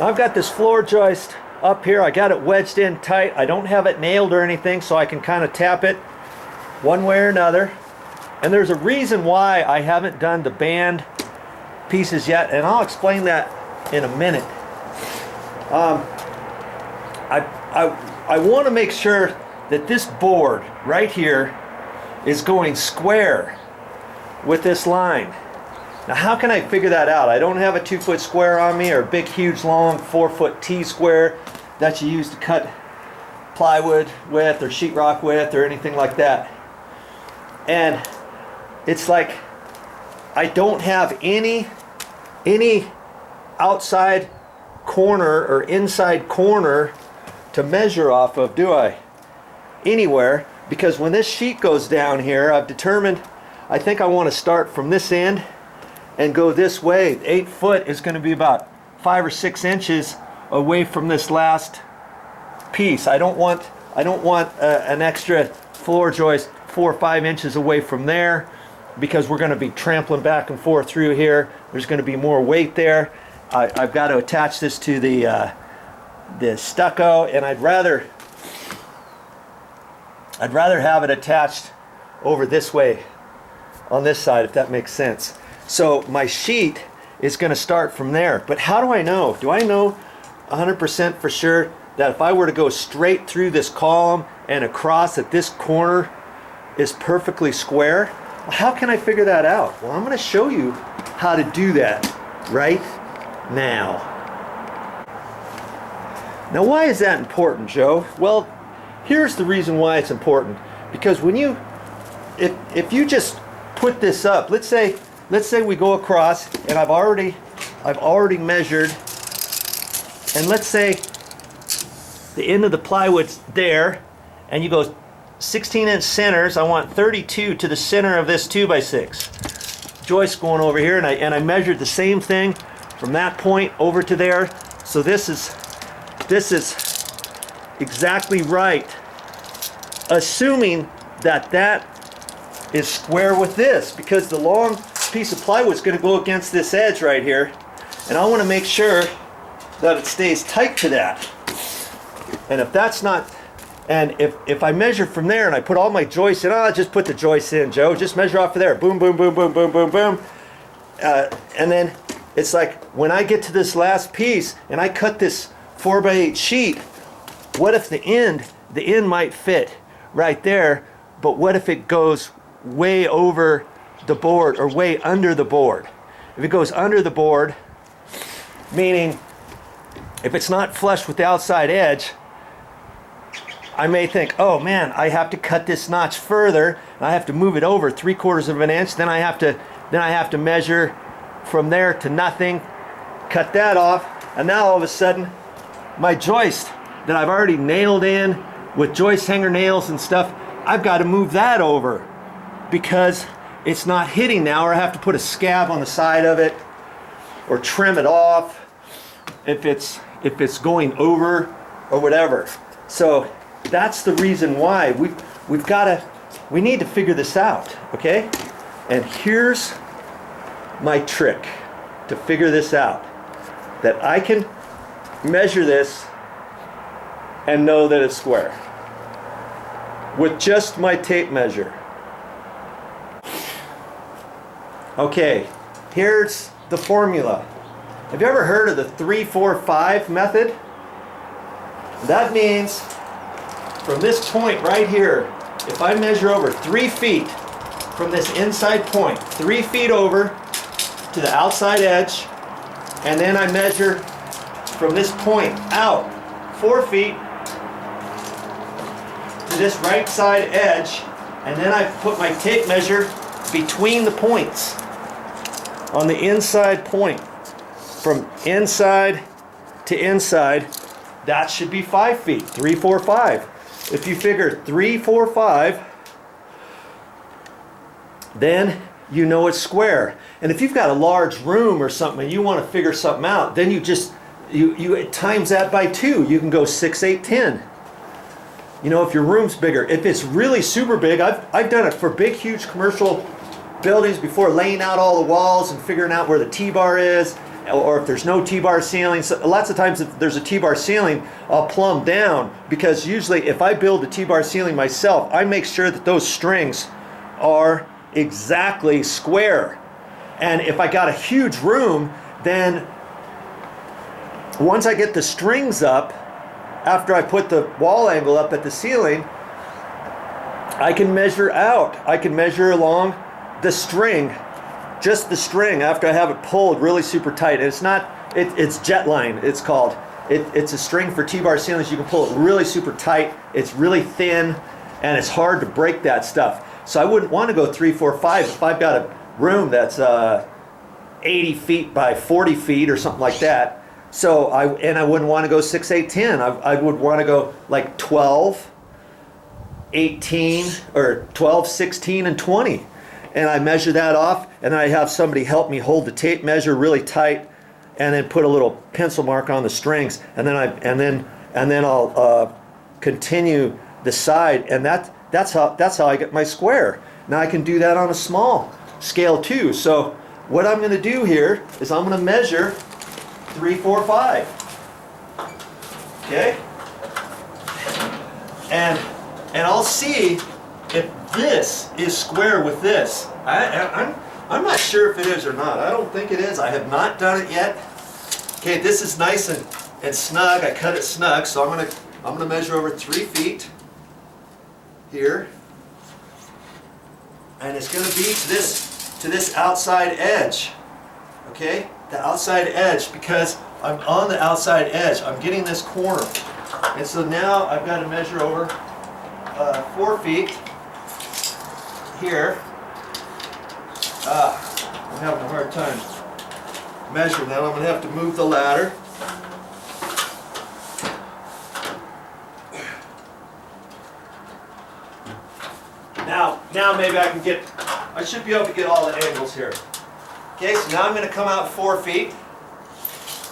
I've got this floor joist up here. I got it wedged in tight. I don't have it nailed or anything, so I can kind of tap it one way or another. And there's a reason why I haven't done the band pieces yet, and I'll explain that in a minute. I want to make sure that this board right here is going square with this line. Now, how can I figure that out? I don't have a 2-foot square on me, or a big, huge, long 4-foot T-square that you use to cut plywood with or sheetrock with or anything like that. And it's like I don't have any outside corner or inside corner to measure off of, do I? Anywhere, because when this sheet goes down here, I've determined I think I want to start from this end and go this way. 8 foot is going to be about 5 or 6 inches away from this last piece. I don't want an extra floor joist 4 or 5 inches away from there, because we're going to be trampling back and forth through here. There's going to be more weight there. I've got to attach this to the stucco, and I'd rather have it attached over this way on this side, if that makes sense. So my sheet is going to start from there. But how do I know? Do I know 100% for sure that if I were to go straight through this column and across, that this corner is perfectly square? Well, how can I figure that out? Well, I'm going to show you how to do that right now. Now, why is that important, Joe? Well, here's the reason why it's important. Because when you, if you just put this up, let's say we go across, and I've already measured, and let's say the end of the plywood's there, and you go 16-inch centers. I want 32 to the center of this 2x6 joist going over here, and I measured the same thing from that point over to there. So this is exactly right, assuming that that is square with this, because the long piece of plywood is going to go against this edge right here, and I want to make sure that it stays tight to that. And if that's not, and if I measure from there and I put all my joists in, I'll just put the joists in, Joe. Just measure off of there. Boom, boom, boom, boom, boom, boom, boom. And then it's like when I get to this last piece and I cut this 4x8 sheet, what if the end might fit right there, but what if it goes way over the board or way under the board? If it goes under the board, meaning if it's not flush with the outside edge, I may think, oh man, I have to cut this notch further, and I have to move it over 3/4 of an inch. Then I have to measure from there to nothing, cut that off, and now all of a sudden, my joist that I've already nailed in with joist hanger nails and stuff, I've got to move that over because it's not hitting now, or I have to put a scab on the side of it or trim it off if it's going over or whatever. So that's the reason why we need to figure this out, okay? And here's my trick to figure this out, that I can measure this and know that it's square with just my tape measure. Okay, here's the formula. Have you ever heard of the 3-4-5 method? That means from this point right here, if I measure over 3 feet from this inside point, 3 feet over to the outside edge, and then I measure from this point out 4 feet to this right side edge, and then I put my tape measure between the points on the inside point, from inside to inside. That should be 5 feet, 3, 4, 5. If you figure 3, 4, 5, then you know it's square. And if you've got a large room or something and you want to figure something out, then you times that by 2. You can go 6, 8, 10. You know, if your room's bigger. If it's really super big, I've done it for big, huge commercial buildings before, laying out all the walls and figuring out where the T-bar is or if there's no T-bar ceiling. So lots of times if there's a T-bar ceiling, I'll plumb down, because usually if I build a T-bar ceiling myself, I make sure that those strings are exactly square. And if I got a huge room, then once I get the strings up, after I put the wall angle up at the ceiling, I can measure out. I can measure along the string, just the string, after I have it pulled really super tight. And it's not, it's jet line, it's called. It's a string for T-bar ceilings. You can pull it really super tight. It's really thin, and it's hard to break that stuff. So I wouldn't want to go 3, 4, 5 if I've got a room that's 80 feet by 40 feet or something like that. So I wouldn't want to go 6, 8, 10. I would want to go like 12, 18, or 12, 16, and 20. And I measure that off, and then I have somebody help me hold the tape measure really tight, and then put a little pencil mark on the strings, and then I'll continue the side, and that's how I get my square. Now I can do that on a small scale too. So what I'm going to do here is I'm going to measure 3, 4, 5. Okay, and I'll see if this is square with this. I'm not sure if it is or not. I don't think it is. I have not done it yet. Okay, this is nice and snug. I cut it snug, so I'm gonna measure over 3 feet here, and it's gonna be to this outside edge. Okay, the outside edge, because I'm on the outside edge. I'm getting this corner, and so now I've got to measure over 4 feet here. I'm having a hard time measuring that. I'm going to have to move the ladder. Now maybe I should be able to get all the angles here. Okay, so now I'm going to come out 4 feet.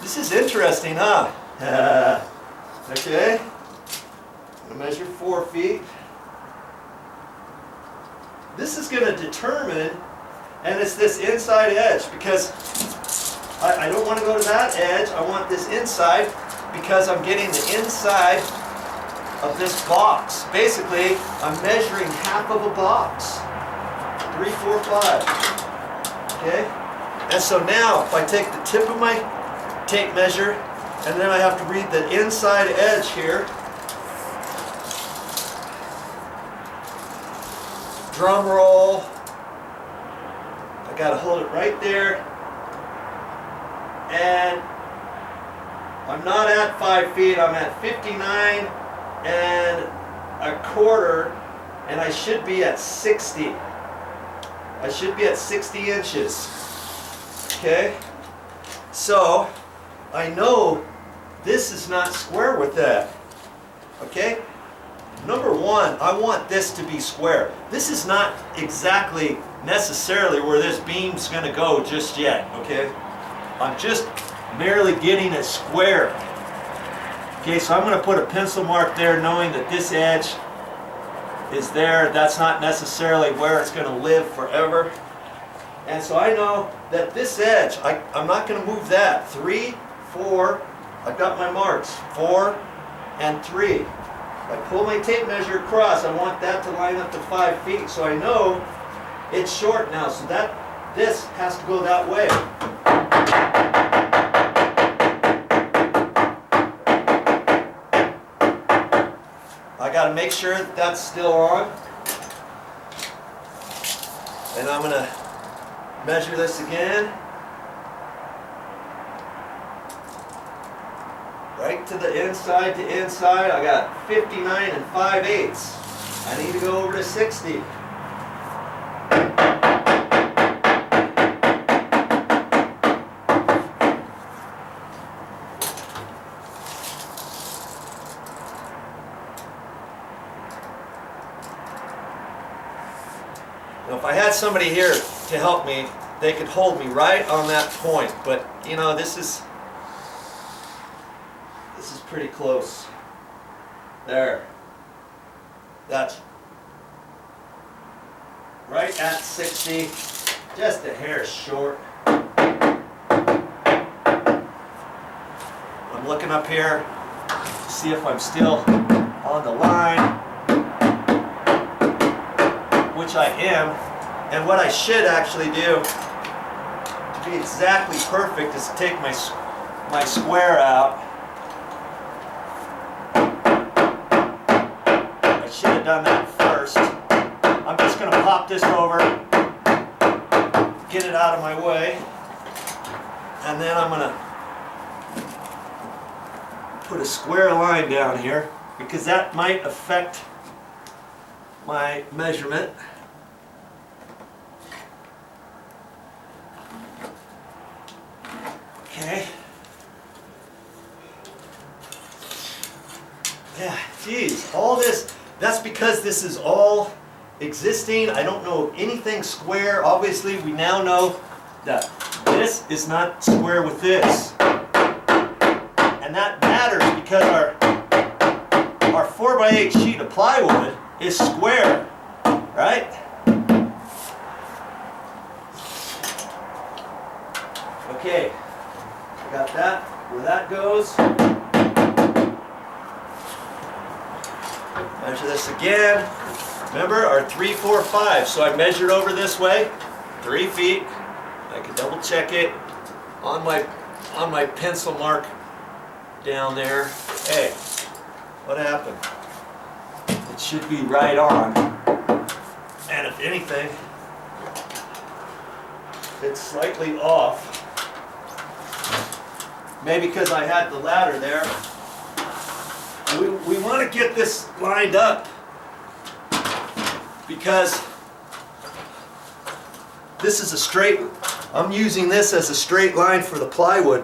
This is interesting, huh? Okay, I'm going to measure 4 feet. This is going to determine, and it's this inside edge, because I don't want to go to that edge. I want this inside, because I'm getting the inside of this box. Basically, I'm measuring half of a box. 3, 4, 5. Okay? And so now, if I take the tip of my tape measure, and then I have to read the inside edge here. Drum roll. I gotta hold it right there. And I'm not at 5 feet, I'm at 59 and a quarter, and I should be at 60. I should be at 60 inches. Okay? So, I know this is not square with that. Okay? Number one, I want this to be square. This is not exactly necessarily where this beam's going to go just yet, okay? I'm just merely getting it square. Okay, so I'm going to put a pencil mark there, knowing that this edge is there. That's not necessarily where it's going to live forever. And so I know that this edge, I'm not going to move that. 3, 4, I've got my marks. 4 and 3. I pull my tape measure across, I want that to line up to 5 feet, so I know it's short now, so that this has to go that way. I got to make sure that that's still on, and I'm going to measure this again. Right to the inside to inside, I got 59 and 5/8. I need to go over to 60. Now, if I had somebody here to help me, they could hold me right on that point, but you know, this is pretty close. There. That's right at 60. Just a hair short. I'm looking up here to see if I'm still on the line, which I am. And what I should actually do to be exactly perfect is take my square out. I should have done that first. I'm just going to pop this over, get it out of my way, and then I'm going to put a square line down here because that might affect my measurement. Okay. Yeah, geez, all this, that's because this is all existing. I don't know anything square. Obviously, we now know that this is not square with this. And that matters because our 4x8 sheet of plywood is square, right? Okay, I got that, where that goes. Measure this again. Remember our 3, 4, 5. So I measured over this way, 3 feet. I can double check it on my pencil mark down there. Hey, what happened? It should be right on. And if anything, it's slightly off. Maybe because I had the ladder there. We want to get this lined up because this is a straight, I'm using this as a straight line for the plywood.